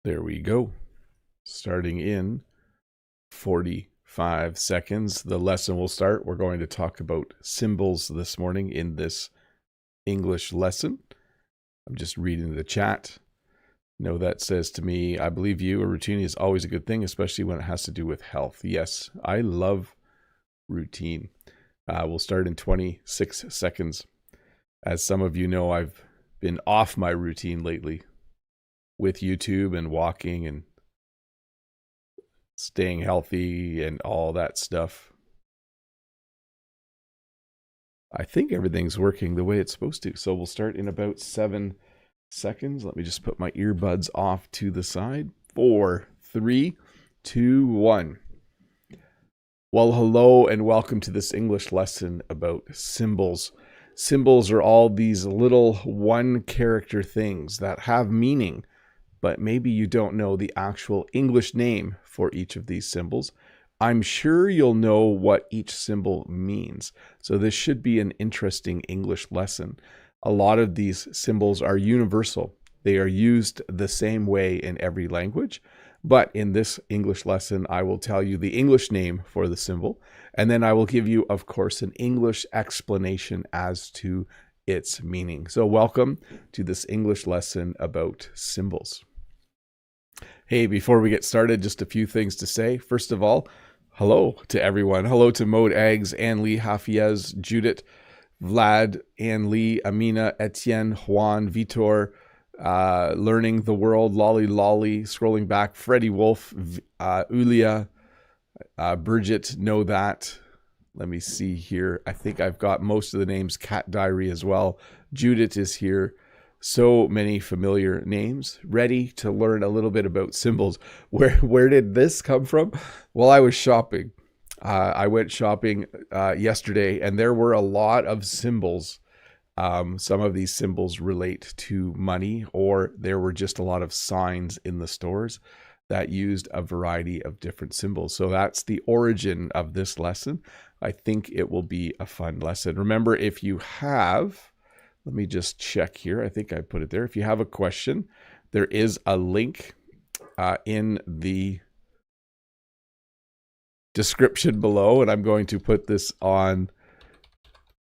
There we go. Starting in 45 seconds, the lesson will start. We're going to talk about symbols this morning in this English lesson. I'm just reading the chat. No, that says to me, I believe you. A routine is always a good thing, especially when it has to do with health. Yes, I love routine. We'll start in 26 seconds. As some of you know, I've been off my routine lately with YouTube and walking and staying healthy and all that stuff. I think everything's working the way it's supposed to. So we'll start in about 7 seconds. Let me just put my earbuds off to the side. 4, 3, 2, 1. Well, hello and welcome to this English lesson about symbols. Symbols are all these little one-character things that have meaning, but maybe you don't know the actual English name for each of these symbols. I'm sure you'll know what each symbol means. So this should be an interesting English lesson. A lot of these symbols are universal. They are used the same way in every language. But in this English lesson, I will tell you the English name for the symbol. And then I will give you, of course, an English explanation as to its meaning. So welcome to this English lesson about symbols. Hey, before we get started, just a few things to say. First of all, hello to everyone. Hello to Mode Eggs, Anne Lee, Hafiez, Judith, Vlad, Anne Lee, Amina, Etienne, Juan, Vitor, Learning the World, Lolly, scrolling back, Freddie Wolf, Ulia, Bridget, Know That. Let me see here. I think I've got most of the names. Cat Diary as well. Judith is here. So many familiar names. Ready to learn a little bit about symbols. Where did this come from? Well, I was shopping. I went shopping yesterday, and there were a lot of symbols. Some of these symbols relate to money, or there were just a lot of signs in the stores that used a variety of different symbols. So that's the origin of this lesson. I think it will be a fun lesson. Remember, if you have, let me just check here. I think I put it there. If you have a question, there is a link in the description below, and I'm going to put this on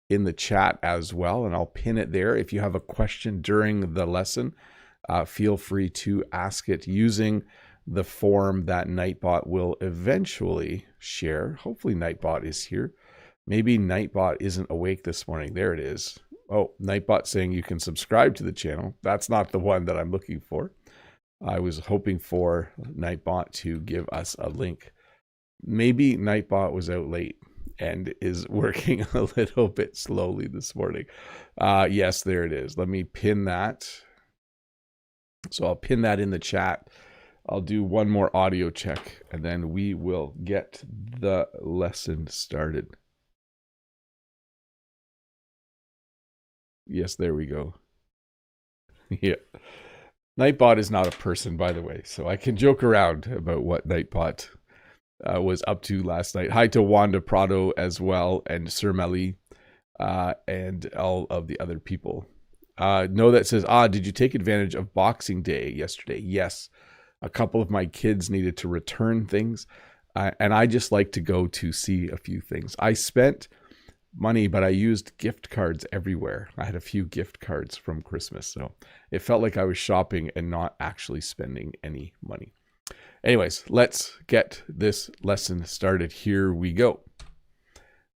in the chat as well, and I'll pin it there. If you have a question during the lesson, feel free to ask it using the form that Nightbot will eventually share. Hopefully Nightbot is here. Maybe Nightbot isn't awake this morning. There it is. Oh, Nightbot saying you can subscribe to the channel. That's not the one that I'm looking for. I was hoping for Nightbot to give us a link. Maybe Nightbot was out late and is working a little bit slowly this morning. Yes, there it is. Let me pin that. So I'll pin that in the chat. I'll do one more audio check, and then we will get the lesson started. Yes, there we go. Yeah. Nightbot is not a person, by the way, so I can joke around about what Nightbot was up to last night. Hi to Wanda Prado as well, and Sir Mali, and all of the other people. No, that says, did you take advantage of Boxing Day yesterday? Yes. A couple of my kids needed to return things, and I just like to go to see a few things. I spent money, but I used gift cards everywhere. I had a few gift cards from Christmas, so it felt like I was shopping and not actually spending any money. Anyways, let's get this lesson started. Here we go.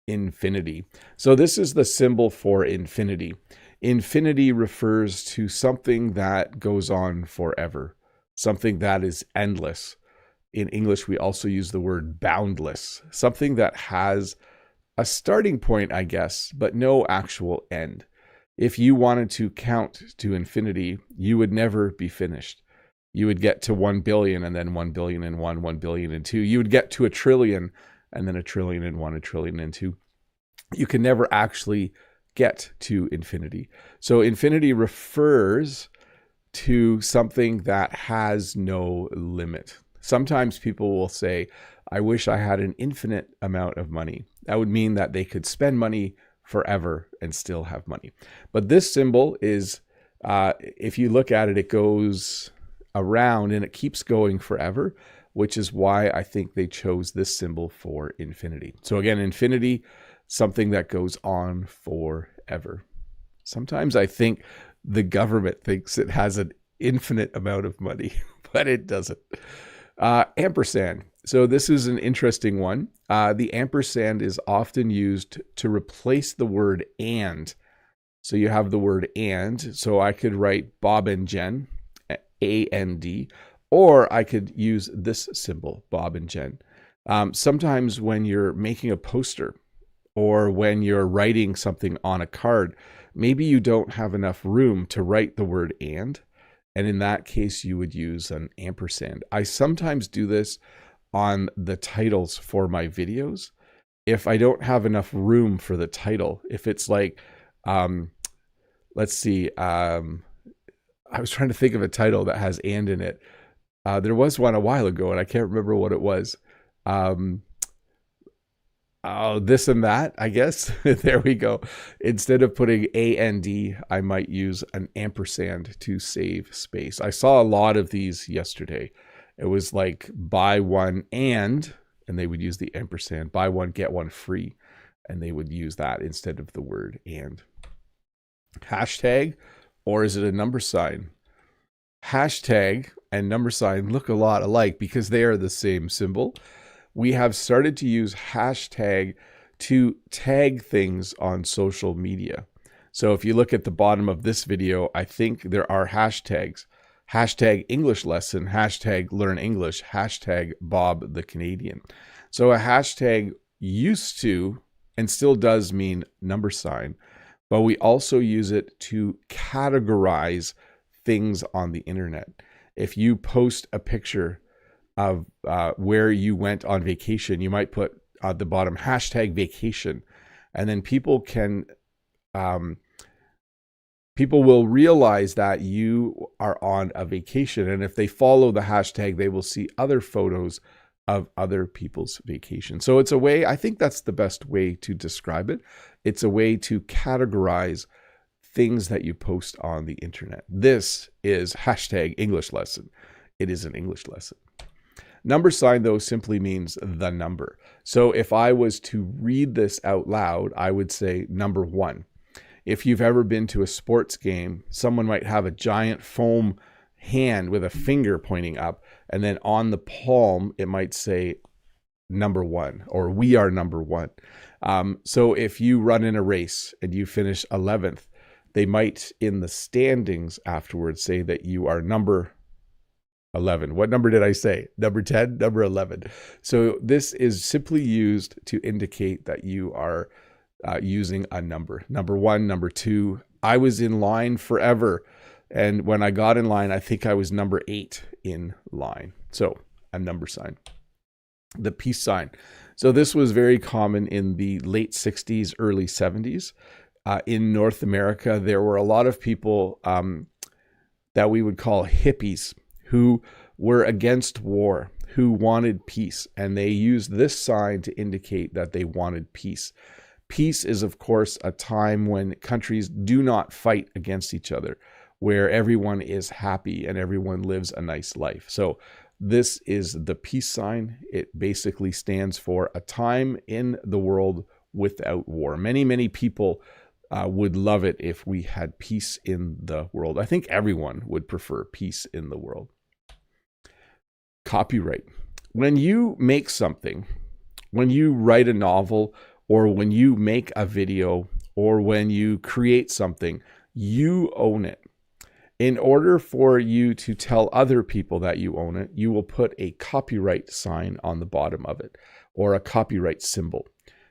Infinity. So this is the symbol for infinity. Infinity refers to something that goes on forever, something that is endless. In English, we also use the word boundless, something that has a starting point, I guess, but no actual end. If you wanted to count to infinity, you would never be finished. You would get to 1 billion, and then 1 billion and 1, 1 billion and 2. You would get to a trillion, and then a trillion and 1, a trillion and 2. You can never actually get to infinity. So infinity refers to something that has no limit. Sometimes people will say, I wish I had an infinite amount of money. That would mean that they could spend money forever and still have money. But this symbol is, if you look at it, it goes around and it keeps going forever, which is why I think they chose this symbol for infinity. So again, infinity, something that goes on forever. Sometimes I think the government thinks it has an infinite amount of money, but it doesn't. Ampersand. So this is an interesting one. The ampersand is often used to replace the word and. So you have the word and. So I could write Bob and Jen, A-N-D, or I could use this symbol, Bob and Jen. Sometimes when you're making a poster or when you're writing something on a card, maybe you don't have enough room to write the word and in that case, you would use an ampersand. I sometimes do this on the titles for my videos. If I don't have enough room for the title, if it's like, let's see, I was trying to think of a title that has and in it. There was one a while ago and I can't remember what it was. This and that, I guess. There we go. Instead of putting A-N-D, I might use an ampersand to save space. I saw a lot of these yesterday. It was like buy one and they would use the ampersand. Buy one, get one free. And they would use that instead of the word and. Hashtag, or is it a number sign? Hashtag and number sign look a lot alike because they are the same symbol. We have started to use hashtag to tag things on social media. So if you look at the bottom of this video, I think there are hashtags. Hashtag English lesson, hashtag learn English, hashtag Bob the Canadian. So a hashtag used to and still does mean number sign, but we also use it to categorize things on the internet. If you post a picture of where you went on vacation, you might put at the bottom hashtag vacation, and then people will realize that you are on a vacation, and if they follow the hashtag, they will see other photos of other people's vacation. So it's a way, I think that's the best way to describe it. It's a way to categorize things that you post on the internet. This is hashtag English lesson. It is an English lesson. Number sign, though, simply means the number. So if I was to read this out loud, I would say number 1. If you've ever been to a sports game, someone might have a giant foam hand with a finger pointing up, and then on the palm, it might say number 1 or we are number 1. So if you run in a race and you finish 11th, they might in the standings afterwards say that you are number 11. What number did I say? Number 10, number 11. So this is simply used to indicate that you are using a number. Number 1, number 2. I was in line forever. And when I got in line, I think I was number 8 in line. So a number sign. The peace sign. So this was very common in the late 60s, early 70s. In North America, there were a lot of people that we would call hippies, who were against war, who wanted peace, and they used this sign to indicate that they wanted peace. Peace is, of course, a time when countries do not fight against each other, where everyone is happy and everyone lives a nice life. So this is the peace sign. It basically stands for a time in the world without war. Many, many people would love it if we had peace in the world. I think everyone would prefer peace in the world. Copyright. When you make something, when you write a novel, or when you make a video, or when you create something, you own it. In order for you to tell other people that you own it, you will put a copyright sign on the bottom of it, or a copyright symbol.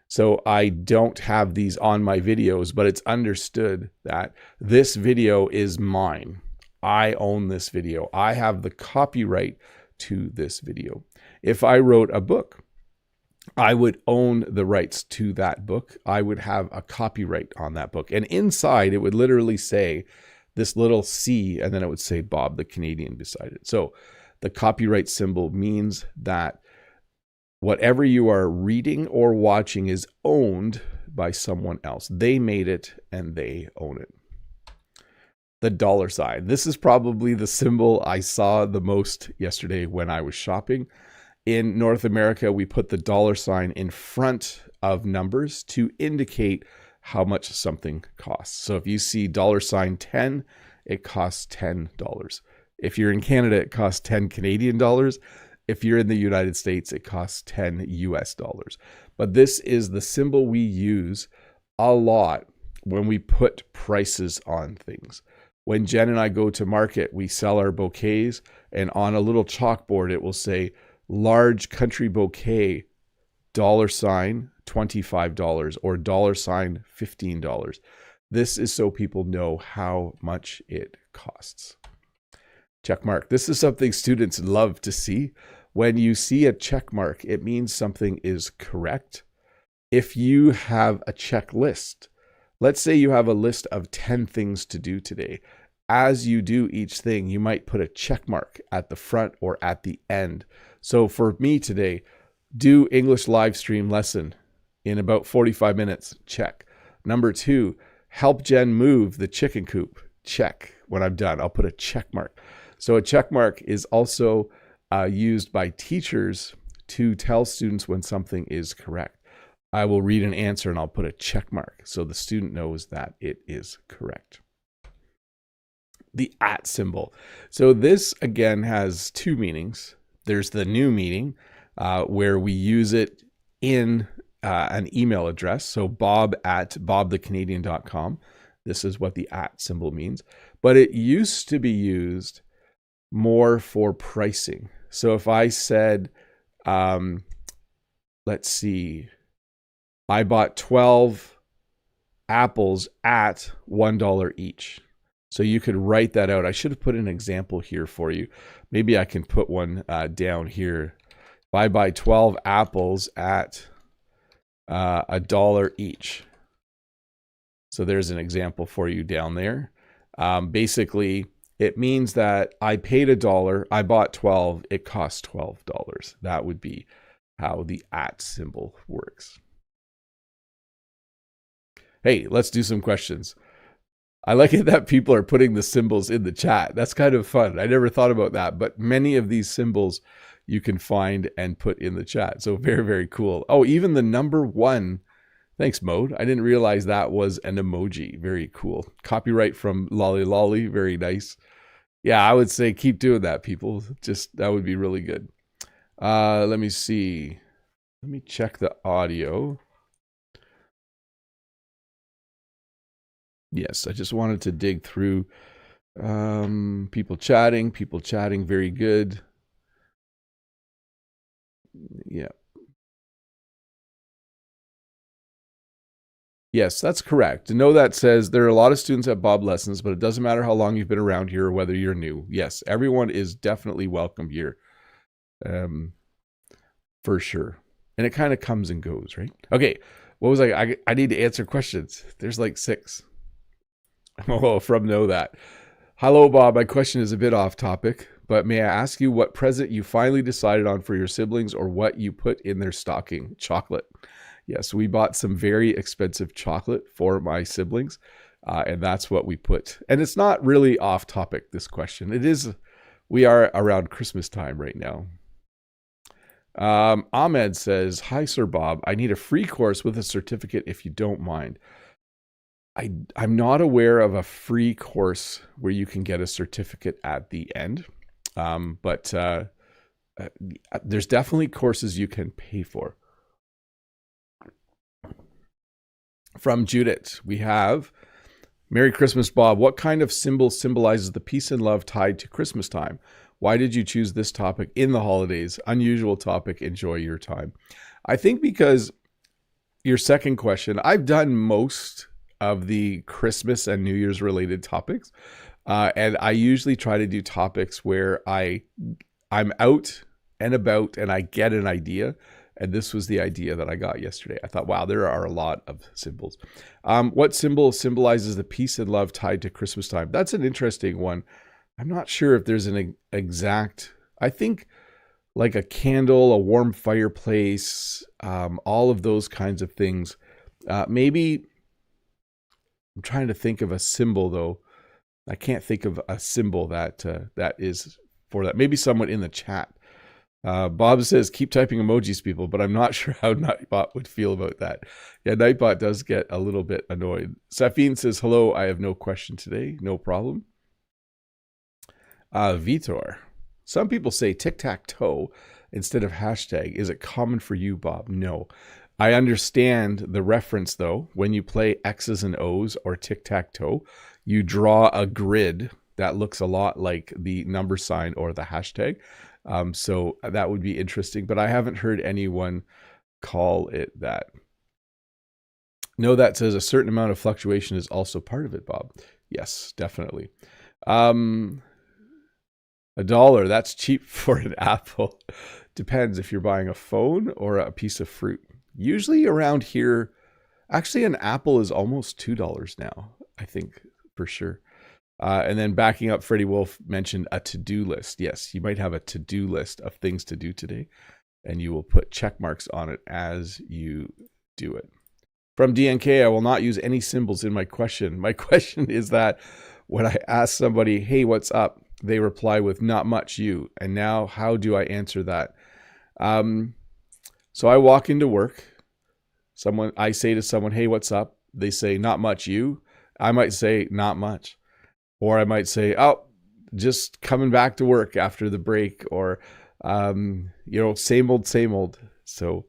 So I don't have these on my videos, but it's understood that this video is mine. I own this video. I have the copyright to this video. If I wrote a book, I would own the rights to that book. I would have a copyright on that book. And inside, it would literally say this little C, and then it would say Bob the Canadian beside it. So the copyright symbol means that whatever you are reading or watching is owned by someone else. They made it and they own it. the dollar sign. This is probably the symbol I saw the most yesterday when I was shopping. In North America, we put the dollar sign in front of numbers to indicate how much something costs. So if you see $10, it costs $10. If you're in Canada, it costs 10 Canadian dollars. If you're in the United States, it costs 10 US dollars. But this is the symbol we use a lot when we put prices on things. When Jen and I go to market, we sell our bouquets, and on a little chalkboard, it will say large country bouquet, $25 or $15. This is so people know how much it costs. Checkmark. This is something students love to see. When you see a check mark, it means something is correct. If you have a checklist, let's say you have a list of 10 things to do today. As you do each thing, you might put a check mark at the front or at the end. So for me today, do English live stream lesson in about 45 minutes, check. Number 2, help Jen move the chicken coop, check. When I'm done, I'll put a check mark. So a check mark is also used by teachers to tell students when something is correct. I will read an answer and I'll put a check mark so the student knows that it is correct. The @ symbol. So this again has two meanings. There's the new meaning where we use it in an email address. So bob@bobthecanadian.com. This is what the @ symbol means. But it used to be used more for pricing. So if I said, let's see, I bought 12 apples at $1 each. So you could write that out. I should have put an example here for you. Maybe I can put one down here. If I buy 12 apples at $1 each. So there's an example for you down there. Basically, it means that I paid $1, I bought 12, it cost $12. That would be how the @ symbol works. Hey, let's do some questions. I like it that people are putting the symbols in the chat. That's kind of fun. I never thought about that, but many of these symbols you can find and put in the chat. So very, very cool. Oh, even the number 1. Thanks, Mode. I didn't realize that was an emoji. Very cool. Copyright from Lolly Lolly. Very nice. Yeah, I would say keep doing that, people. Just, that would be really good. Let me see. Let me check the audio. Yes, I just wanted to dig through people chatting. Very good. Yeah. Yes, that's correct. To know that says there are a lot of students at Bob Lessons, but it doesn't matter how long you've been around here or whether you're new. Yes, everyone is definitely welcome here. For sure. And it kind of comes and goes, right? Okay, what was I need to answer questions. There's like 6. Oh, from Know That. Hello, Bob. My question is a bit off topic, but may I ask you what present you finally decided on for your siblings or what you put in their stocking? Chocolate. Yes, we bought some very expensive chocolate for my siblings, and that's what we put. And it's not really off topic, this question. It is, we are around Christmas time right now. Ahmed says, hi, Sir Bob. I need a free course with a certificate if you don't mind. I'm not aware of a free course where you can get a certificate at the end, but there's definitely courses you can pay for. From Judith, we have, Merry Christmas, Bob. What kind of symbol symbolizes the peace and love tied to Christmas time? Why did you choose this topic in the holidays? Unusual topic. Enjoy your time. I think because your second question, I've done most of the Christmas and New Year's related topics. And I usually try to do topics where I'm out and about and I get an idea. And this was the idea that I got yesterday. I thought, wow, there are a lot of symbols. What symbol symbolizes the peace and love tied to Christmas time? That's an interesting one. I'm not sure if there's an exact, I think like a candle, a warm fireplace, all of those kinds of things. Maybe, I'm trying to think of a symbol though. I can't think of a symbol that that is for that. Maybe someone in the chat. Bob says, keep typing emojis, people, but I'm not sure how Nightbot would feel about that. Yeah, Nightbot does get a little bit annoyed. Safine says, hello, I have no question today. No problem. Vitor, some people say tic-tac-toe instead of hashtag. Is it common for you, Bob? No. I understand the reference, though. When you play X's and O's or tic-tac-toe, you draw a grid that looks a lot like the number sign or the hashtag. So that would be interesting, but I haven't heard anyone call it that. No, that says a certain amount of fluctuation is also part of it, Bob. Yes, definitely. $1, that's cheap for an apple. Depends if you're buying a phone or a piece of fruit. Usually around here, actually an apple is almost $2 now, I think, for sure. And then backing up, Freddie Wolf mentioned a to-do list. Yes, you might have a to-do list of things to do today, and you will put check marks on it as you do it. From DNK, I will not use any symbols in my question. My question is that when I ask somebody, hey, what's up? They reply with not much, you. And now how do I answer that? So I walk into work. I say to someone, hey, what's up? They say, not much, you. I might say, not much. Or I might say, oh, just coming back to work after the break, or, same old, same old. So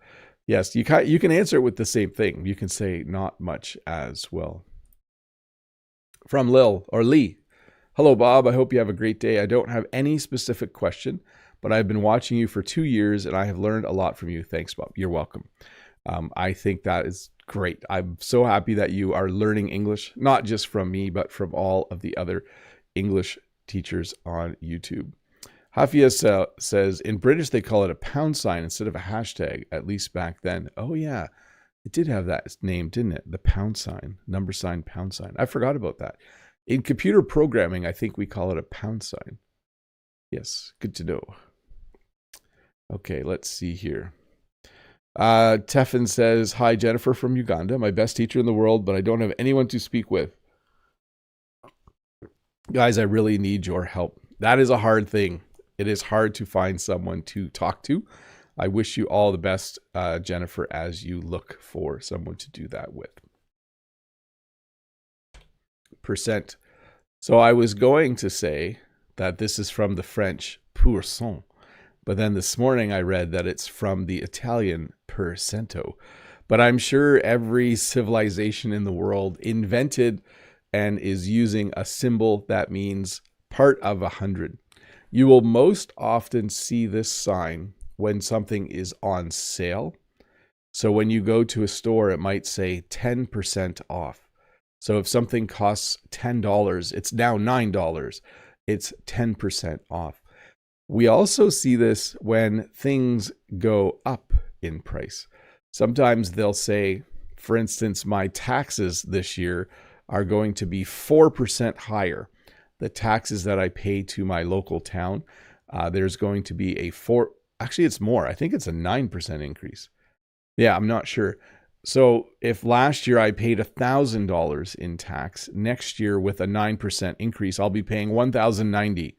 yes, you can answer it with the same thing. You can say not much as well. From Lil or Lee. Hello, Bob. I hope you have a great day. I don't have any specific question, but I've been watching you for 2 years and I have learned a lot from you. Thanks, Bob. You're welcome. I think that is great. I'm so happy that you are learning English, not just from me, but from all of the other English teachers on YouTube. Hafia says, in British, they call it a pound sign instead of a hashtag, at least back then. Oh, yeah. It did have that name, didn't it? The pound sign, number sign, pound sign. I forgot about that. In computer programming, I think we call it a pound sign. Yes, good to know. Okay, let's see here. Tefan says, hi, Jennifer from Uganda, my best teacher in the world, but I don't have anyone to speak with. Guys, I really need your help. That is a hard thing. It is hard to find someone to talk to. I wish you all the best, Jennifer, as you look for someone to do that with. Percent. So I was going to say that this is from the French pour cent. But then this morning I read that it's from the Italian per cento. But I'm sure every civilization in the world invented and is using a symbol that means part of 100. You will most often see this sign when something is on sale. So when you go to a store, it might say 10% off. So if something costs $10, it's now $9. It's 10% off. We also see this when things go up in price. Sometimes they'll say, for instance, my taxes this year are going to be 4% higher. The taxes that I pay to my local town, there's going to be actually it's more. I think it's a 9% increase. Yeah, I'm not sure. So if last year I paid $1,000 in tax, next year with a 9% increase, I'll be paying $1,090.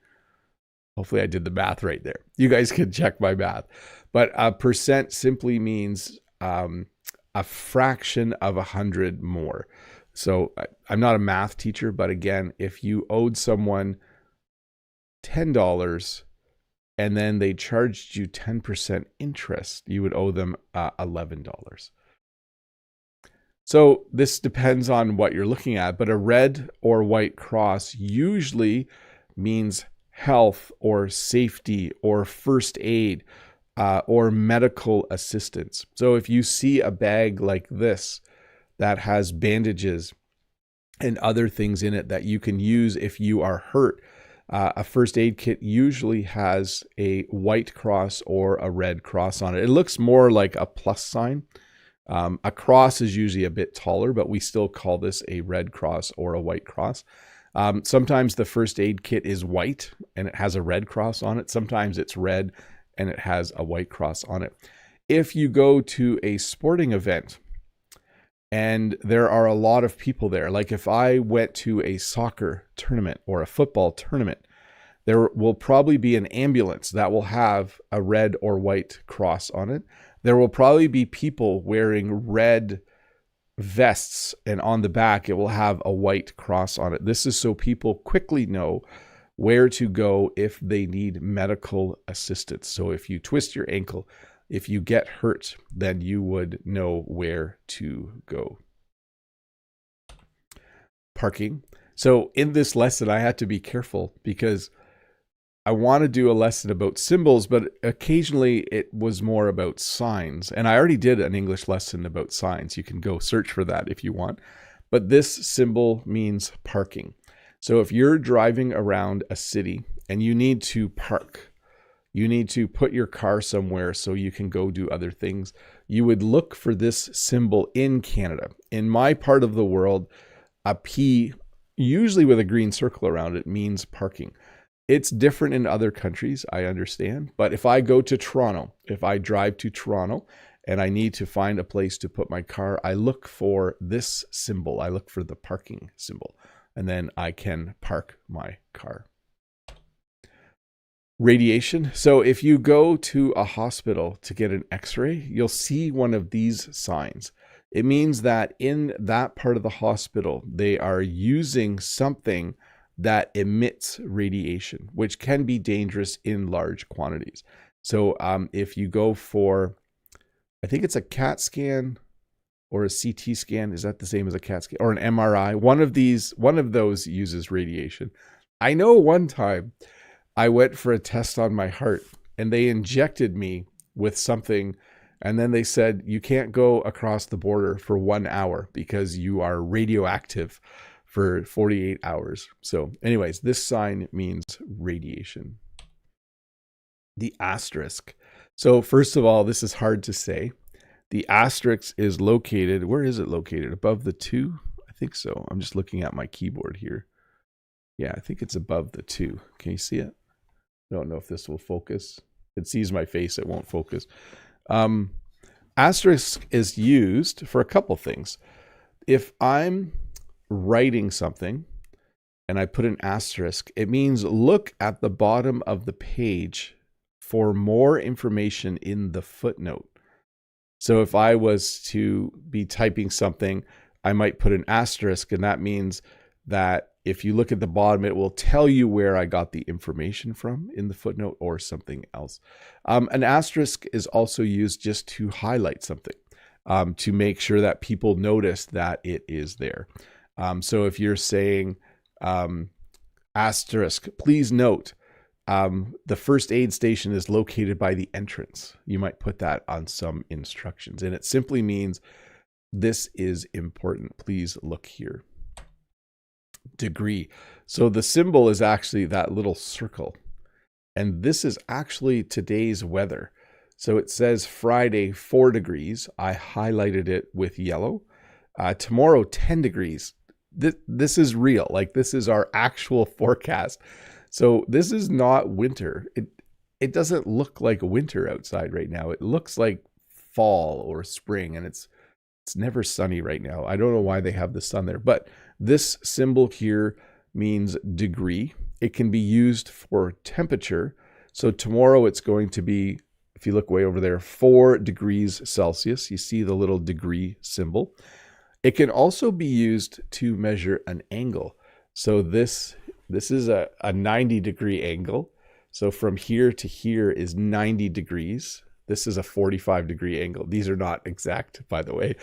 Hopefully I did the math right there. You guys can check my math. But a percent simply means a fraction of 100 more. So I'm not a math teacher, but again, if you owed someone $10 and then they charged you 10% interest, you would owe them $11. So this depends on what you're looking at, but a red or white cross usually means health or safety or first aid or medical assistance. So if you see a bag like this that has bandages and other things in it that you can use if you are hurt, a first aid kit usually has a white cross or a red cross on it. It looks more like a plus sign. A cross is usually a bit taller, but we still call this a red cross or a white cross. Sometimes the first aid kit is white and it has a red cross on it. Sometimes it's red and it has a white cross on it. If you go to a sporting event And there are a lot of people there. Like if I went to a soccer tournament or a football tournament, there will probably be an ambulance that will have a red or white cross on it. There will probably be people wearing red vests, and on the back it will have a white cross on it. This is so people quickly know where to go if they need medical assistance. So if you twist your ankle, if you get hurt, then you would know where to go. Parking. So in this lesson, I had to be careful because I want to do a lesson about symbols, but occasionally it was more about signs. And I already did an English lesson about signs. You can go search for that if you want. But this symbol means parking. So if you're driving around a city and you need to park, you need to put your car somewhere so you can go do other things, you would look for this symbol in Canada. In my part of the world, a P, usually with a green circle around it, means parking. It's different in other countries, I understand. But if I go to Toronto, if I drive to Toronto and I need to find a place to put my car, I look for this symbol. I look for the parking symbol, and then I can park my car. Radiation. So if you go to a hospital to get an X-ray, you'll see one of these signs. It means that in that part of the hospital, they are using something that emits radiation, which can be dangerous in large quantities. So if you go for, I think it's a CAT scan or a CT scan, is that the same as a CAT scan or an MRI? One of those uses radiation. I know one time I went for a test on my heart and they injected me with something, and then they said, you can't go across the border for 1 hour because you are radioactive for 48 hours. So anyways, this sign means radiation. The asterisk. So first of all, this is hard to say. The asterisk is located, where is it located? Above the 2? I think so. I'm just looking at my keyboard here. Yeah, I think it's above the 2. Can you see it? I don't know if this will focus. It sees my face, it won't focus. Asterisk is used for a couple things. If I'm writing something and I put an asterisk, it means look at the bottom of the page for more information in the footnote. So if I was to be typing something, I might put an asterisk, and that means that if you look at the bottom, it will tell you where I got the information from in the footnote or something else. An asterisk is also used just to highlight something, to make sure that people notice that it is there. So if you're saying asterisk, please note, the first aid station is located by the entrance. You might put that on some instructions, and it simply means this is important. Please look here. Degree. So the symbol is actually that little circle, and this is actually today's weather. So it says Friday 4 degrees. I highlighted it with yellow. Tomorrow 10 degrees. This is real. Like, this is our actual forecast. So this is not winter. It doesn't look like winter outside right now. It looks like fall or spring, and it's never sunny right now. I don't know why they have the sun there, but this symbol here means degree. It can be used for temperature. So tomorrow it's going to be, if you look way over there, 4 degrees Celsius. You see the little degree symbol. It can also be used to measure an angle. So this is a 90-degree angle. So from here to here is 90 degrees. This is a 45-degree angle. These are not exact, by the way,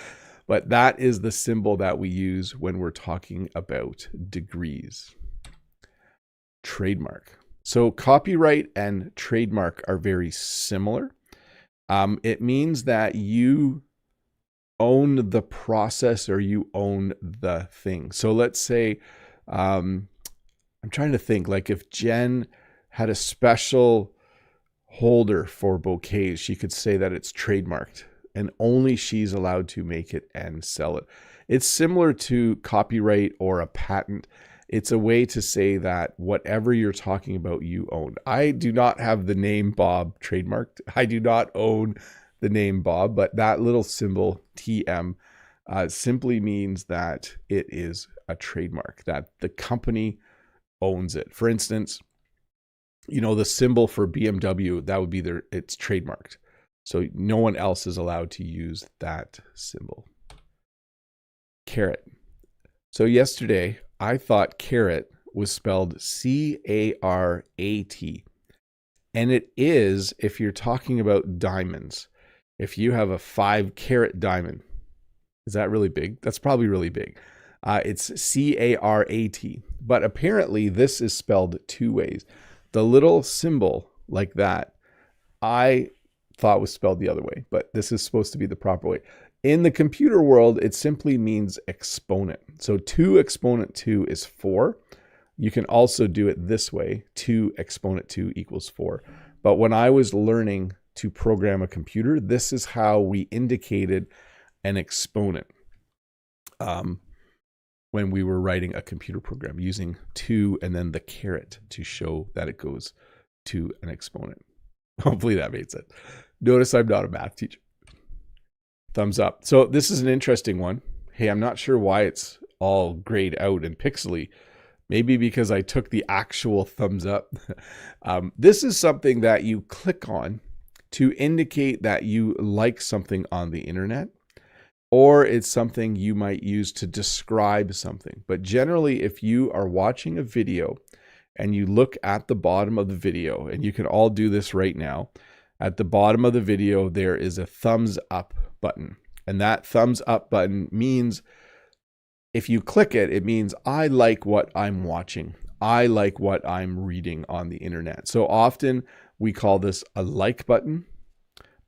but that is the symbol that we use when we're talking about degrees. Trademark. So copyright and trademark are very similar. It means that you own the process or you own the thing. So let's say, I'm trying to think, like if Jen had a special holder for bouquets, she could say that it's trademarked and only she's allowed to make it and sell it. It's similar to copyright or a patent. It's a way to say that whatever you're talking about, you own. I do not have the name Bob trademarked. I do not own the name Bob, but that little symbol TM simply means that it is a trademark, that the company owns it. For instance, you know, the symbol for BMW, that would be it's trademarked. So no one else is allowed to use that symbol. Caret. So yesterday, I thought caret was spelled C-A-R-A-T. And it is if you're talking about diamonds. If you have a 5-carat diamond, is that really big? That's probably really big. It's C-A-R-A-T. But apparently this is spelled 2 ways. The little symbol like that, I thought was spelled the other way, but this is supposed to be the proper way. In the computer world, it simply means exponent. So 2 exponent 2 is 4. You can also do it this way, 2 exponent 2 equals 4. But when I was learning to program a computer, this is how we indicated an exponent when we were writing a computer program, using 2 and then the caret to show that it goes to an exponent. Hopefully that made sense. Notice I'm not a math teacher. Thumbs up. So this is an interesting one. Hey, I'm not sure why it's all grayed out and pixely. Maybe because I took the actual thumbs up. This is something that you click on to indicate that you like something on the internet, or it's something you might use to describe something. But generally, if you are watching a video and you look at the bottom of the video, and you can all do this right now, at the bottom of the video, there is a thumbs up button. And that thumbs up button means, if you click it, it means I like what I'm watching. I like what I'm reading on the internet. So often we call this a like button,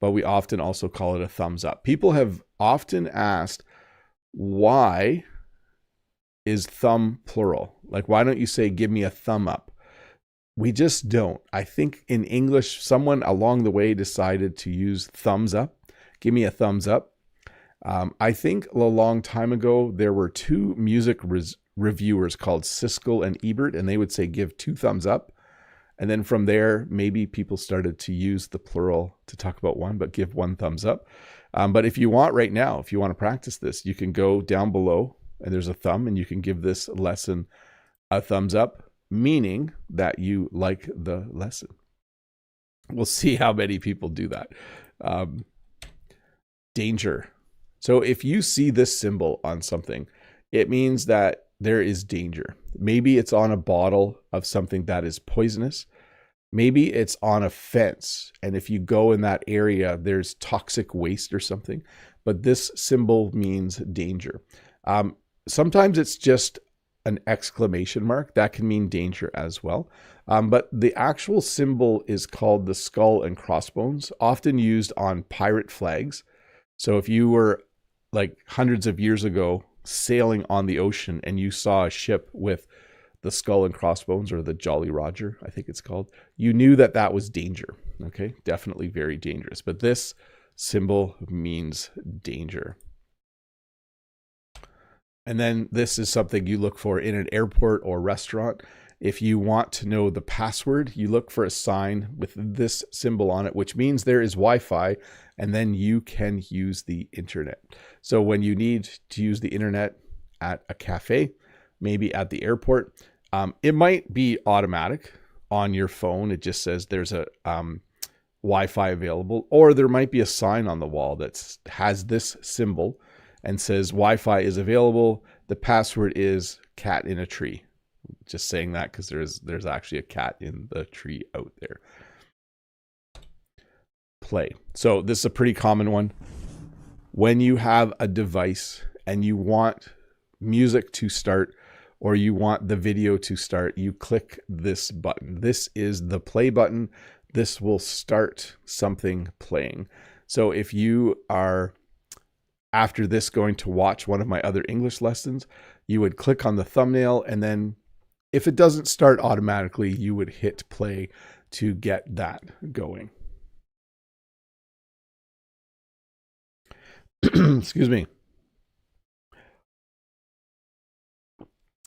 but we often also call it a thumbs up. People have often asked, why is thumb plural? Like, why don't you say, give me a thumb up? We just don't. I think in English, someone along the way decided to use thumbs up. Give me a thumbs up. I think a long time ago, there were 2 music reviewers called Siskel and Ebert, and they would say, give 2 thumbs up. And then from there, maybe people started to use the plural to talk about 1, but give 1 thumbs up. But if you want right now, if you want to practice this, you can go down below and there's a thumb, and you can give this lesson a thumbs up, meaning that you like the lesson. We'll see how many people do that. Danger. So if you see this symbol on something, it means that there is danger. Maybe it's on a bottle of something that is poisonous. Maybe it's on a fence, and if you go in that area, there's toxic waste or something. But this symbol means danger. Sometimes it's just an exclamation mark. That can mean danger as well. But the actual symbol is called the skull and crossbones, often used on pirate flags. So if you were, like, hundreds of years ago sailing on the ocean and you saw a ship with the skull and crossbones, or the Jolly Roger, I think it's called, you knew that that was danger. Okay, definitely very dangerous. But this symbol means danger. And then this is something you look for in an airport or restaurant. If you want to know the password, you look for a sign with this symbol on it, which means there is Wi-Fi, and then you can use the internet. So when you need to use the internet at a cafe, maybe at the airport, it might be automatic on your phone. It just says there's a Wi-Fi available, or there might be a sign on the wall that has this symbol and says Wi-Fi is available. The password is cat in a tree. Just saying that because there's actually a cat in the tree out there. Play. So this is a pretty common one. When you have a device and you want music to start, or you want the video to start, you click this button. This is the play button. This will start something playing. So if you are, after this, going to watch one of my other English lessons, you would click on the thumbnail, and then if it doesn't start automatically, you would hit play to get that going. Excuse me.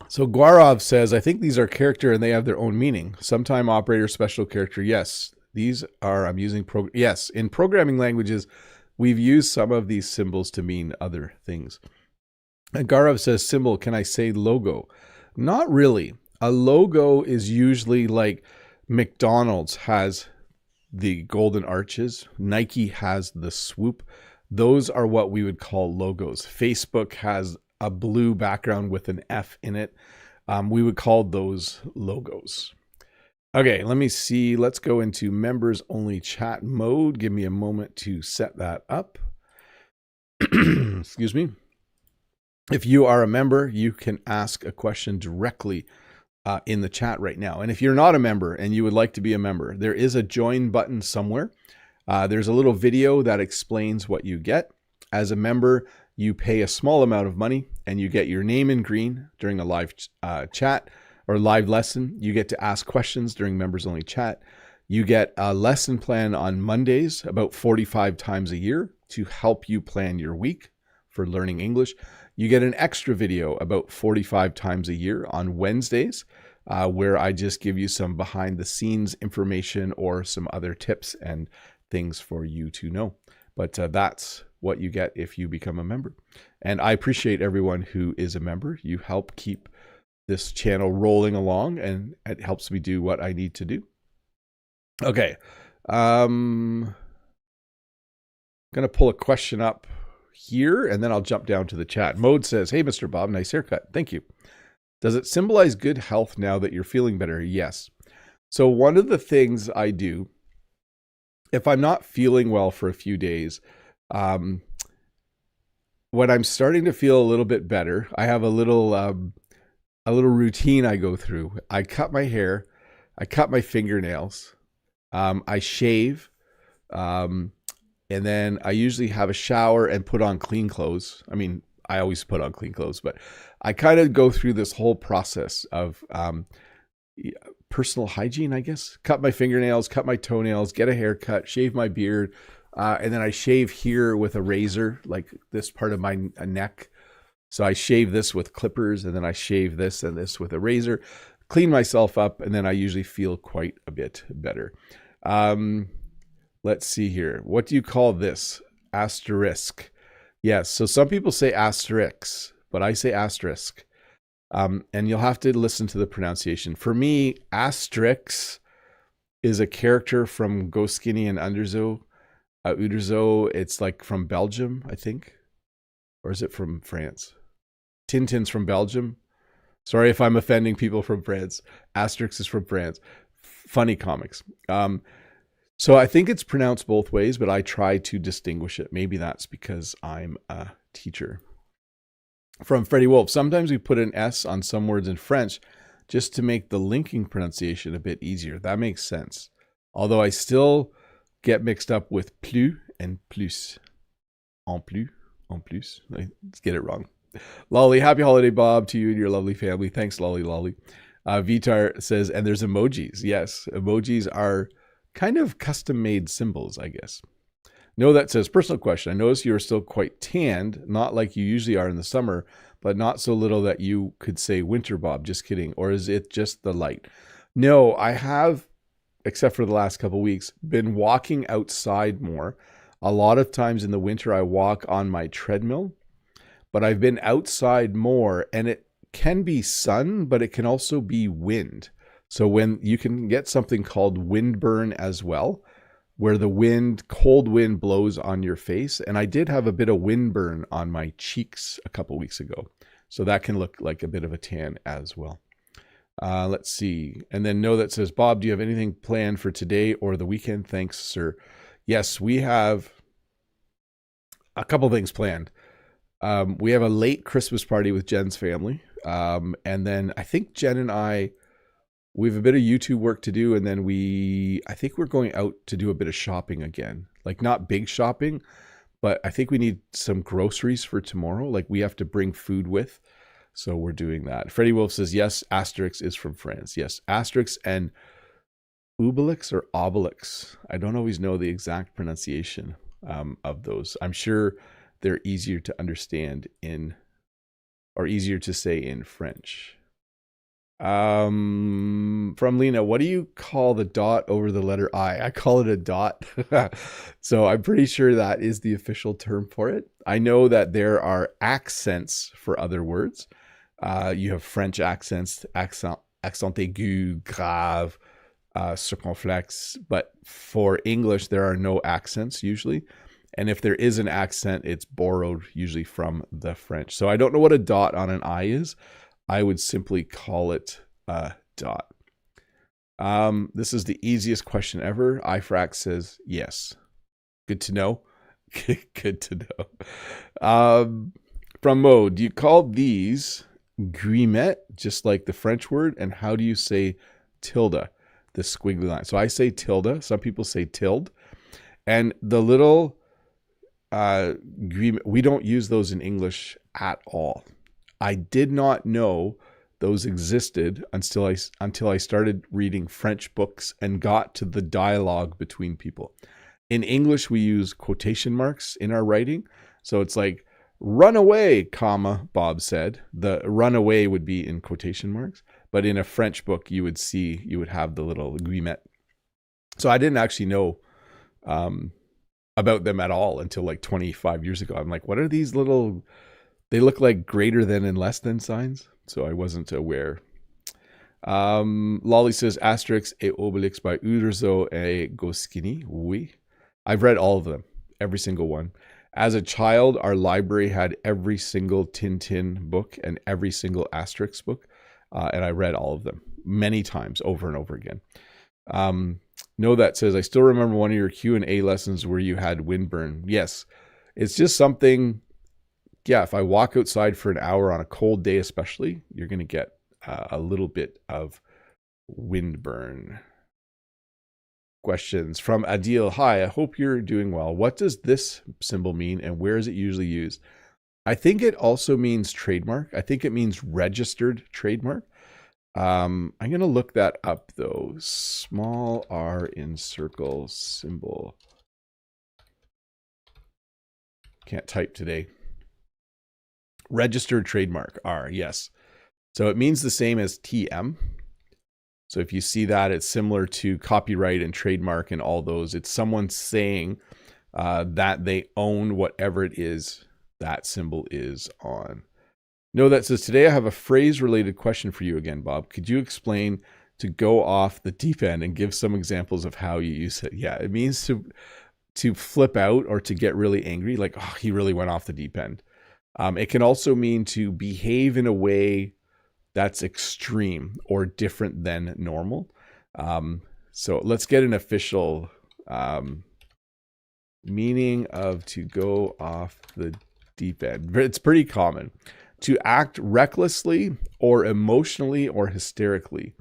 So Guarov says, I think these are character and they have their own meaning. Sometime operator, special character. Yes, these are, I'm using, yes, in programming languages, we've used some of these symbols to mean other things. And Gaurav says, symbol, can I say logo? Not really. A logo is usually like McDonald's has the golden arches. Nike has the swoop. Those are what we would call logos. Facebook has a blue background with an F in it. We would call those logos. Okay, let me see. Let's go into members only chat mode. Give me a moment to set that up. Excuse me. If you are a member, you can ask a question directly in the chat right now. And if you're not a member and you would like to be a member, there is a join button somewhere. There's a little video that explains what you get. As a member, you pay a small amount of money and you get your name in green during a live chat or live lesson. You get to ask questions during members only chat. You get a lesson plan on Mondays about 45 times a year to help you plan your week for learning English. You get an extra video about 45 times a year on Wednesdays, where I just give you some behind the scenes information or some other tips and things for you to know. But that's what you get if you become a member. And I appreciate everyone who is a member. You help keep this channel rolling along and it helps me do what I need to do. Okay. I'm going to pull a question up here and then I'll jump down to the chat. Mode says, hey, Mr. Bob, nice haircut. Thank you. Does it symbolize good health now that you're feeling better? Yes. So one of the things I do, if I'm not feeling well for a few days, when I'm starting to feel a little bit better, I have a little routine I go through. I cut my hair, I cut my fingernails, I shave, and then I usually have a shower and put on clean clothes. I mean, I always put on clean clothes, but I kind of go through this whole process of personal hygiene, I guess. Cut my fingernails, cut my toenails, get a haircut, shave my beard, and then I shave here with a razor, like this part of my neck. So I shave this with clippers, and then I shave this and this with a razor, clean myself up, and then I usually feel quite a bit better. Let's see here. What do you call this? Asterisk. Yes, so some people say asterisks, but I say asterisk. And you'll have to listen to the pronunciation. For me, Asterix is a character from Go Skinny and Uderzo. It's like from Belgium, I think. Or is it from France? Tintin's from Belgium. Sorry if I'm offending people from France. Asterix is from France. Funny comics. So I think it's pronounced both ways, but I try to distinguish it. Maybe that's because I'm a teacher. From Freddie Wolf, sometimes we put an S on some words in French just to make the linking pronunciation a bit easier. That makes sense. Although I still get mixed up with plus and plus. En plus, en plus. Let's get it wrong. Lolly, happy holiday, Bob, to you and your lovely family. Thanks, Lolly. Vitar says, and there's emojis. Yes, emojis are kind of custom-made symbols, I guess. No, that says, personal question. I notice you are still quite tanned, not like you usually are in the summer, but not so little that you could say winter, Bob. Just kidding. Or is it just the light? No, I have, except for the last couple of weeks, been walking outside more. A lot of times in the winter, I walk on my treadmill, but I've been outside more, and it can be sun, but it can also be wind. So when you can get something called windburn as well, where the cold wind blows on your face. And I did have a bit of windburn on my cheeks a couple weeks ago. So that can look like a bit of a tan as well. Let's see. And then that says, Bob, do you have anything planned for today or the weekend? Thanks, sir. Yes, we have a couple things planned. We have a late Christmas party with Jen's family. And then I think Jen and we have a bit of YouTube work to do, and then I think we're going out to do a bit of shopping again. Like not big shopping, but I think we need some groceries for tomorrow. Like we have to bring food with. So we're doing that. Freddie Wolf says, yes, Asterix is from France. Yes, Asterix and Obelix or Obelix. I don't always know the exact pronunciation of those. I'm sure they're easier to understand or easier to say in French. From Lena, what do you call the dot over the letter I? I call it a dot. So I'm pretty sure that is the official term for it. I know that there are accents for other words. You have French accents, accent aigu, grave, circonflexe, but for English, there are no accents usually. And if there is an accent, it's borrowed usually from the French. So I don't know what a dot on an I is. I would simply call it a dot. This is the easiest question ever. iFrax says yes. Good to know. Good to know. From Mo, do you call these guillemets just like the French word? And how do you say tilde, the squiggly line? So I say tilde. Some people say tilde. And the little guillemets, we don't use those in English at all. I did not know those existed until I started reading French books and got to the dialogue between people. In English, we use quotation marks in our writing. So it's like, run away, comma, Bob said. The run away would be in quotation marks. But in a French book, you would have the little guillemets. So I didn't actually know about them at all until like 25 years ago. I'm like, what are these little... They look like greater than and less than signs, so I wasn't aware. Lolly says, Asterix et Obelix by Uderzo et Goscinny. Oui. I've read all of them, every single one. As a child, our library had every single Tintin book and every single Asterix book, and I read all of them many times, over and over again. No, that says, I still remember one of your Q&A lessons where you had windburn. Yes, it's just something... Yeah, if I walk outside for an hour on a cold day especially, you're going to get a little bit of windburn. Questions from Adil. Hi, I hope you're doing well. What does this symbol mean and where is it usually used? I think it also means trademark. I think it means registered trademark. I'm going to look that up though. Small r in circle symbol. Can't type today. Registered trademark, R, yes. So it means the same as TM. So if you see that, it's similar to copyright and trademark and all those. It's someone saying that they own whatever it is that symbol is on. No, that says, today I have a phrase-related question for you again, Bob. Could you explain to go off the deep end and give some examples of how you use it? Yeah, it means to flip out or to get really angry, like, oh, he really went off the deep end. It can also mean to behave in a way that's extreme or different than normal. So let's get an official meaning of to go off the deep end. It's pretty common. To act recklessly or emotionally or hysterically.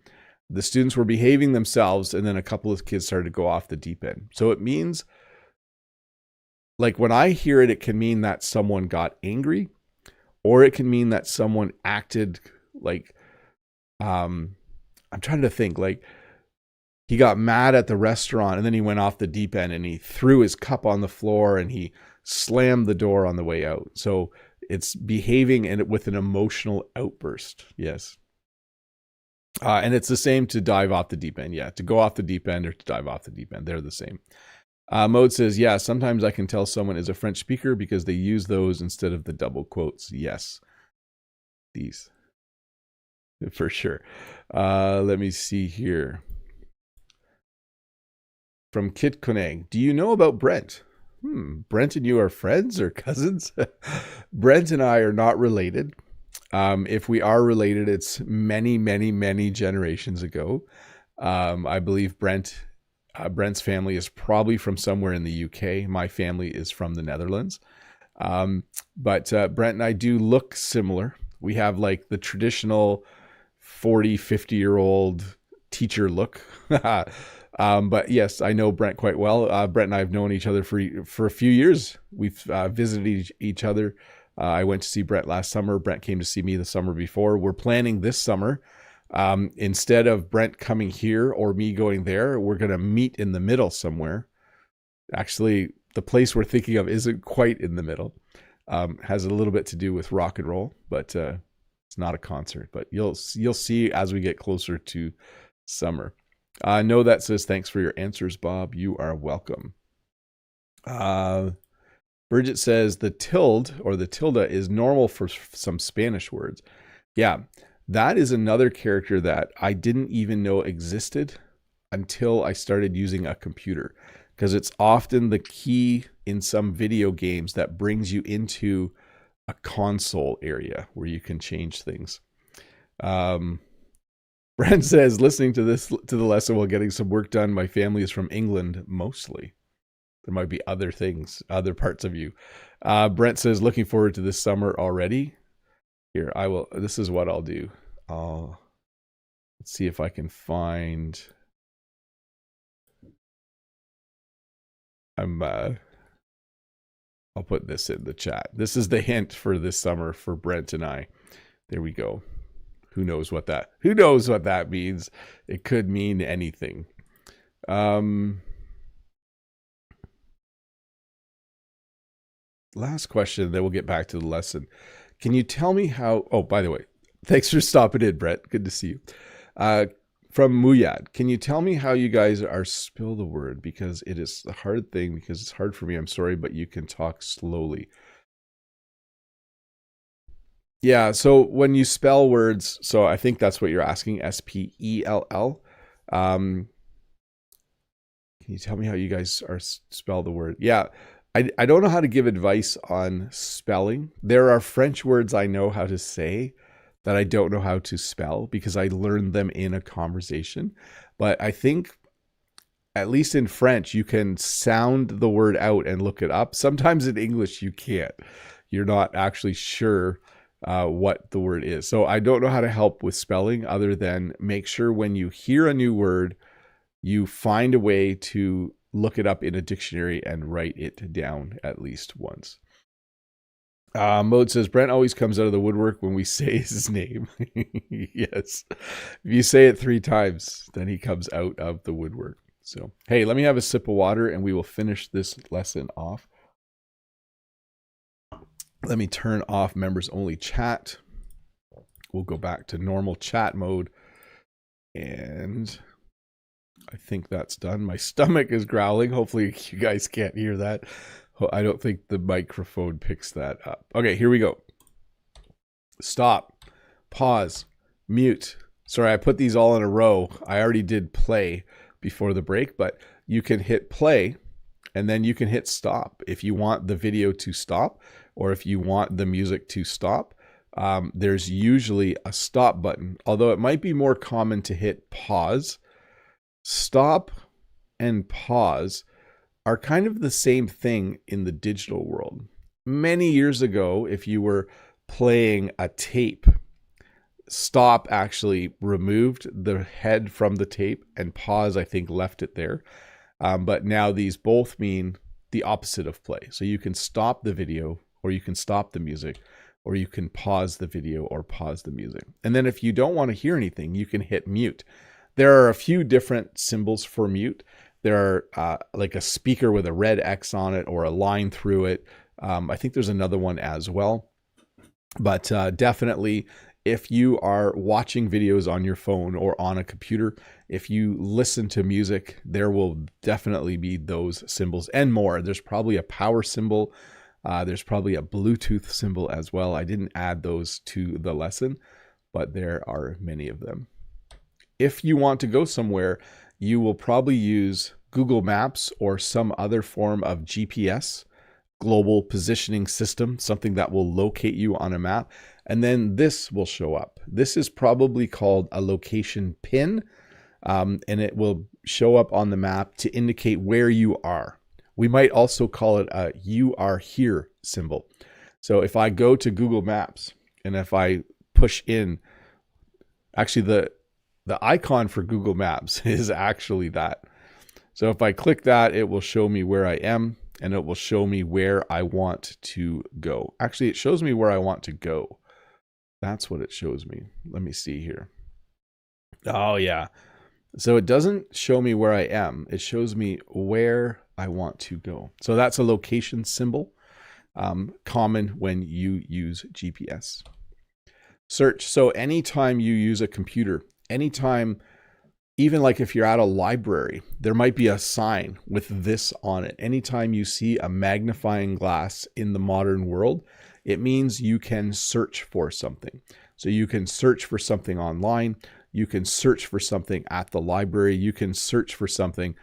The students were behaving themselves and then a couple of kids started to go off the deep end. So it means... Like when I hear it, it can mean that someone got angry, or it can mean that someone acted like, I'm trying to think, like he got mad at the restaurant and then he went off the deep end and he threw his cup on the floor and he slammed the door on the way out. So it's behaving with an emotional outburst. Yes. And it's the same to dive off the deep end. Yeah. To go off the deep end or to dive off the deep end. They're the same. Mode says, yeah, sometimes I can tell someone is a French speaker because they use those instead of the double quotes. Yes. These. For sure. Let me see here. From Kit Koenig. Do you know about Brent? Brent and you are friends or cousins? Brent and I are not related. If we are related, it's many, many, many generations ago. I believe Brent's family is probably from somewhere in the UK. My family is from the Netherlands. But Brent and I do look similar. We have like the traditional 40, 50-year-old teacher look. But yes, I know Brent quite well. Brent and I have known each other for a few years. We've visited each other. I went to see Brent last summer. Brent came to see me the summer before. We're planning this summer. Instead of Brent coming here or me going there, we're going to meet in the middle somewhere. Actually, the place we're thinking of isn't quite in the middle. Has a little bit to do with rock and roll, but It's not a concert, but you'll see as we get closer to summer. No, that says, thanks for your answers, Bob. You are welcome. Bridget says the tilde or the tilde is normal for some Spanish words. Yeah, that is another character that I didn't even know existed until I started using a computer, because it's often the key in some video games that brings you into a console area where you can change things. Brent says, listening to the lesson while getting some work done. My family is from England mostly. There might be other things, other parts of you. Brent says, looking forward to this summer already. Here, this is what I'll do. Let's see if I can find. I'll put this in the chat. This is the hint for this summer for Brent and I. There we go. Who knows what that means? It could mean anything. Last question, then we'll get back to the lesson. Can you tell me how, oh, by the way, thanks for stopping in, Brett. Good to see you. From Muyad, can you tell me how you guys are spell the word? Because it is a hard thing, because it's hard for me. I'm sorry, but you can talk slowly. Yeah, so when you spell words, so I think that's what you're asking, S-P-E-L-L. Can you tell me how you guys are spell the word? Yeah, I don't know how to give advice on spelling. There are French words I know how to say that I don't know how to spell because I learned them in a conversation. But I think, at least in French, you can sound the word out and look it up. Sometimes in English, you can't. You're not actually sure what the word is. So I don't know how to help with spelling other than make sure when you hear a new word, you find a way to look it up in a dictionary and write it down at least once. Mode says, Brent always comes out of the woodwork when we say his name. Yes. If you say it 3 times, then he comes out of the woodwork. So, hey, let me have a sip of water and we will finish this lesson off. Let me turn off members only chat. We'll go back to normal chat mode. And I think that's done. My stomach is growling. Hopefully you guys can't hear that. I don't think the microphone picks that up. Okay, here we go. Stop, pause, mute. Sorry, I put these all in a row. I already did play before the break, but you can hit play and then you can hit stop if you want the video to stop or if you want the music to stop. There's usually a stop button, although it might be more common to hit pause. Stop and pause are kind of the same thing in the digital world. Many years ago, if you were playing a tape, stop actually removed the head from the tape and pause, I think, left it there. But now these both mean the opposite of play. So you can stop the video or you can stop the music or you can pause the video or pause the music. And then if you don't want to hear anything, you can hit mute. There are a few different symbols for mute. There are like a speaker with a red X on it or a line through it. I think there's another one as well. But definitely, if you are watching videos on your phone or on a computer, if you listen to music, there will definitely be those symbols and more. There's probably a power symbol. There's probably a Bluetooth symbol as well. I didn't add those to the lesson, but there are many of them. If you want to go somewhere, you will probably use Google Maps or some other form of GPS, global positioning system, something that will locate you on a map. And then this will show up. This is probably called a location pin, and it will show up on the map to indicate where you are. We might also call it a "you are here" symbol. So if I go to Google Maps and if I push in, actually the icon for Google Maps is actually that. So if I click that, it will show me where I am and it will show me where I want to go. Actually, it shows me where I want to go. That's what it shows me. Let me see here. Oh yeah. So it doesn't show me where I am. It shows me where I want to go. So that's a location symbol, common when you use GPS. Search. So anytime you use a computer, anytime, even like if you're at a library, there might be a sign with this on it. Anytime you see a magnifying glass in the modern world, it means you can search for something. So you can search for something online. You can search for something at the library. You can search for something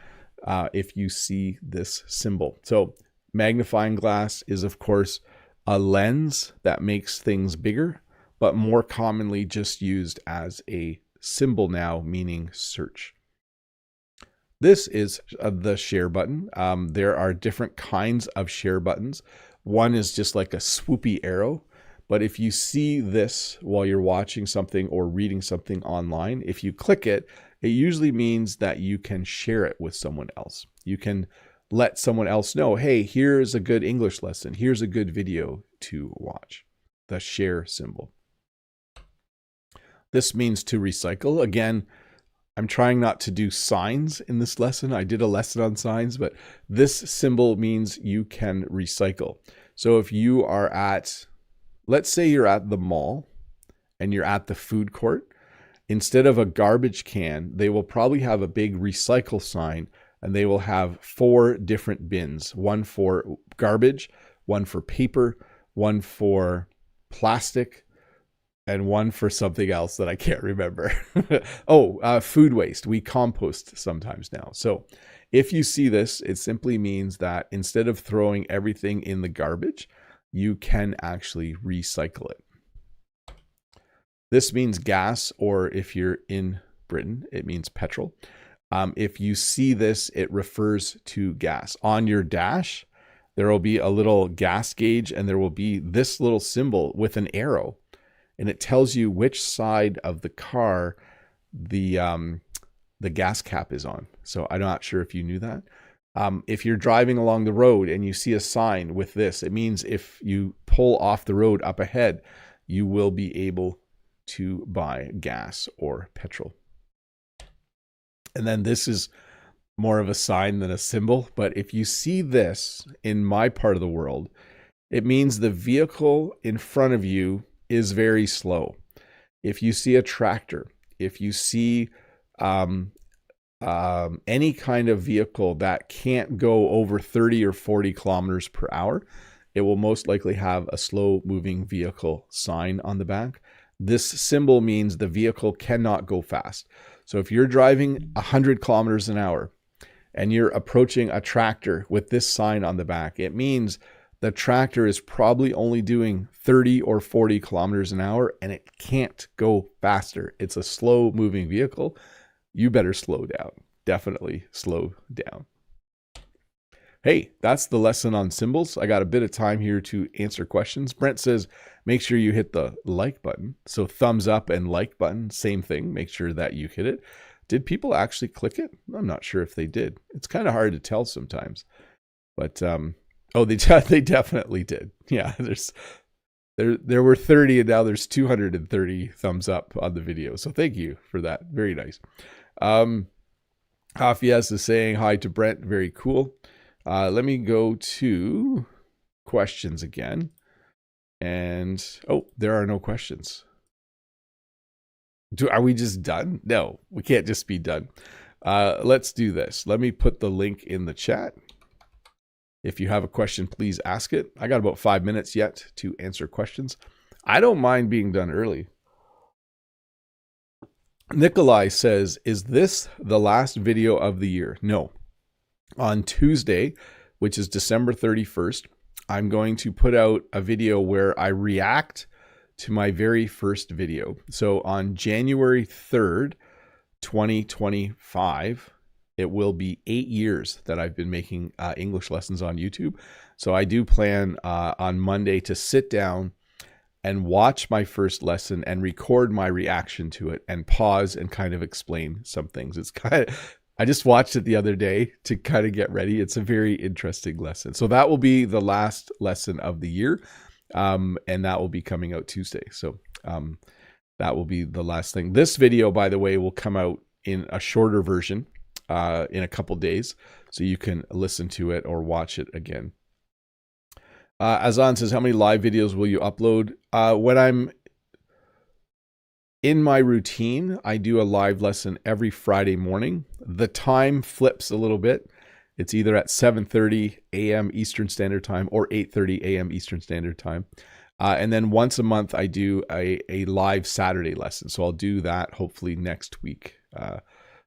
if you see this symbol. So magnifying glass is, of course, a lens that makes things bigger, but more commonly just used as a symbol now, meaning search. This is the share button. There are different kinds of share buttons. One is just like a swoopy arrow. But if you see this while you're watching something or reading something online, if you click it, it usually means that you can share it with someone else. You can let someone else know, hey, here's a good English lesson. Here's a good video to watch. The share symbol. This means to recycle. Again, I'm trying not to do signs in this lesson. I did a lesson on signs, but this symbol means you can recycle. So if you are at, let's say you're at the mall and you're at the food court, instead of a garbage can, they will probably have a big recycle sign, and they will have 4 different bins, one for garbage, one for paper, one for plastic, and one for something else that I can't remember. Food waste. We compost sometimes now. So if you see this, it simply means that instead of throwing everything in the garbage, you can actually recycle it. This means gas, or if you're in Britain, it means petrol. If you see this, it refers to gas. On your dash, there will be a little gas gauge, and there will be this little symbol with an arrow, and it tells you which side of the car the gas cap is on. So I'm not sure if you knew that. If you're driving along the road and you see a sign with this, it means if you pull off the road up ahead, you will be able to buy gas or petrol. And then this is more of a sign than a symbol. But if you see this in my part of the world, it means the vehicle in front of you is very slow. If you see a tractor, if you see any kind of vehicle that can't go over 30 or 40 kilometers per hour, it will most likely have a slow moving vehicle sign on the back. This symbol means the vehicle cannot go fast. So if you're driving 100 kilometers an hour and you're approaching a tractor with this sign on the back, it means the tractor is probably only doing 30 or 40 kilometers an hour and it can't go faster. It's a slow moving vehicle. You better slow down. Definitely slow down. Hey, that's the lesson on symbols. I got a bit of time here to answer questions. Brent says, make sure you hit the like button. So thumbs up and like button, same thing. Make sure that you hit it. Did people actually click it? I'm not sure if they did. It's kind of hard to tell sometimes. But, they definitely did. Yeah, there were 30 and now there's 230 thumbs up on the video. So thank you for that. Very nice. Hafias is saying hi to Brent. Very cool. Let me go to questions again. And, there are no questions. Are we just done? No, we can't just be done. Let's do this. Let me put the link in the chat. If you have a question, please ask it. I got about 5 minutes yet to answer questions. I don't mind being done early. Nikolai says, is this the last video of the year? No. On Tuesday, which is December 31st, I'm going to put out a video where I react to my very first video. So on January 3rd, 2025, it will be 8 years that I've been making English lessons on YouTube. So I do plan on Monday to sit down and watch my first lesson and record my reaction to it and pause and kind of explain some things. It's kind of, I just watched it the other day to kind of get ready. It's a very interesting lesson. So that will be the last lesson of the year. And that will be coming out Tuesday. So that will be the last thing. This video, by the way, will come out in a shorter version in a couple days. So you can listen to it or watch it again. Azan says, how many live videos will you upload? In my routine, I do a live lesson every Friday morning. The time flips a little bit. It's either at 7:30 a.m. Eastern Standard Time or 8:30 a.m. Eastern Standard Time. And then once a month, I do a live Saturday lesson. So I'll do that hopefully next week,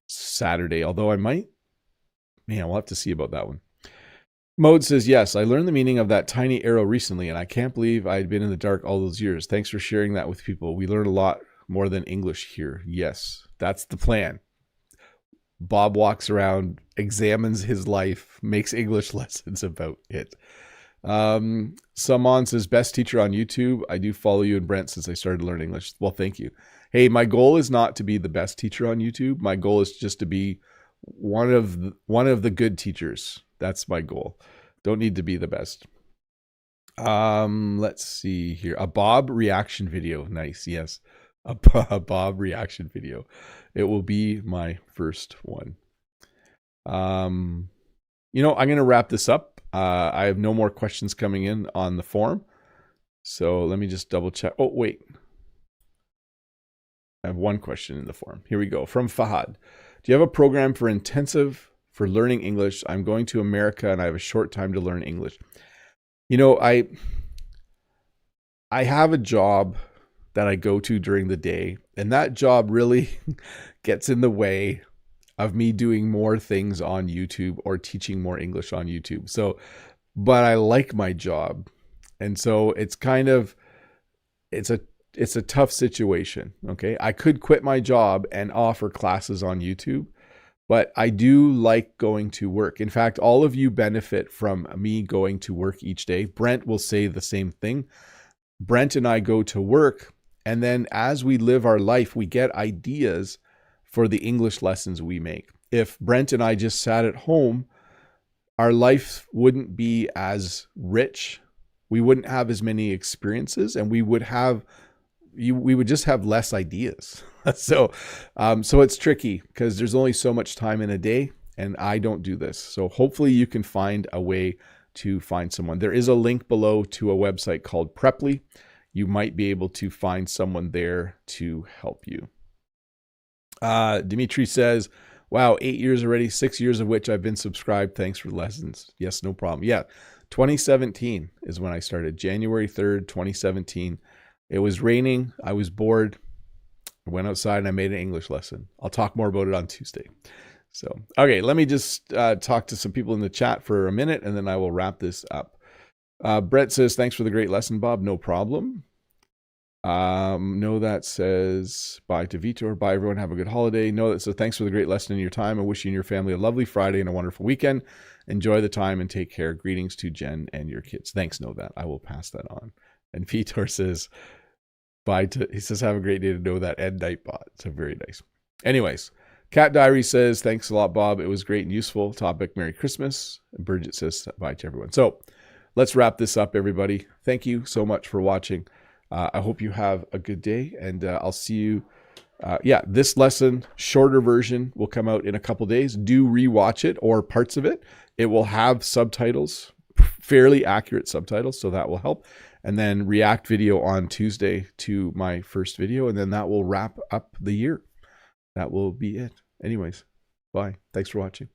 Saturday. Although we'll have to see about that one. Mode says, yes, I learned the meaning of that tiny arrow recently, and I can't believe I had been in the dark all those years. Thanks for sharing that with people. We learn a lot more than English here. Yes, that's the plan. Bob walks around, examines his life, makes English lessons about it. Saman says, best teacher on YouTube. I do follow you and Brent since I started learning English. Well, thank you. Hey, my goal is not to be the best teacher on YouTube. My goal is just to be one of the good teachers. That's my goal. Don't need to be the best. Let's see here. A Bob reaction video. Nice. Yes. A Bob reaction video. It will be my first one. I'm going to wrap this up. I have no more questions coming in on the forum. So let me just double check. Oh, wait. I have one question in the forum. Here we go. From Fahad. Do you have a program for intensive for learning English? I'm going to America and I have a short time to learn English. I have a job that I go to during the day, and that job really gets in the way of me doing more things on YouTube or teaching more English on YouTube. So, but I like my job. And so it's a tough situation. Okay. I could quit my job and offer classes on YouTube, but I do like going to work. In fact, all of you benefit from me going to work each day. Brent will say the same thing. Brent and I go to work, and then as we live our life, we get ideas for the English lessons we make. If Brent and I just sat at home, our life wouldn't be as rich. We wouldn't have as many experiences, and we would just have less ideas. So it's tricky because there's only so much time in a day, and I don't do this. So hopefully you can find a way to find someone. There is a link below to a website called Preply. You might be able to find someone there to help you. Dimitri says, wow, 8 years already, 6 years of which I've been subscribed. Thanks for lessons. Yes, no problem. Yeah, 2017 is when I started. January 3rd, 2017. It was raining. I was bored. I went outside and I made an English lesson. I'll talk more about it on Tuesday. So, okay, let me just talk to some people in the chat for a minute, and then I will wrap this up. Brett says, thanks for the great lesson, Bob. No problem. No, that says, bye to Vitor. Bye, everyone. Have a good holiday. No, that says, thanks for the great lesson in your time. I wish you and your family a lovely Friday and a wonderful weekend. Enjoy the time and take care. Greetings to Jen and your kids. Thanks, Know That. I will pass that on. And Vitor says, he says, have a great day to Know That and Nightbot. So very nice. Anyways, Cat Diary says, thanks a lot, Bob. It was great and useful topic. Merry Christmas. And Bridget says, bye to everyone. So let's wrap this up, everybody. Thank you so much for watching. I hope you have a good day, and I'll see you. This lesson, shorter version, will come out in a couple days. Do rewatch it or parts of it. It will have subtitles, fairly accurate subtitles, so that will help. And then react video on Tuesday to my first video, and then that will wrap up the year. That will be it. Anyways, bye. Thanks for watching.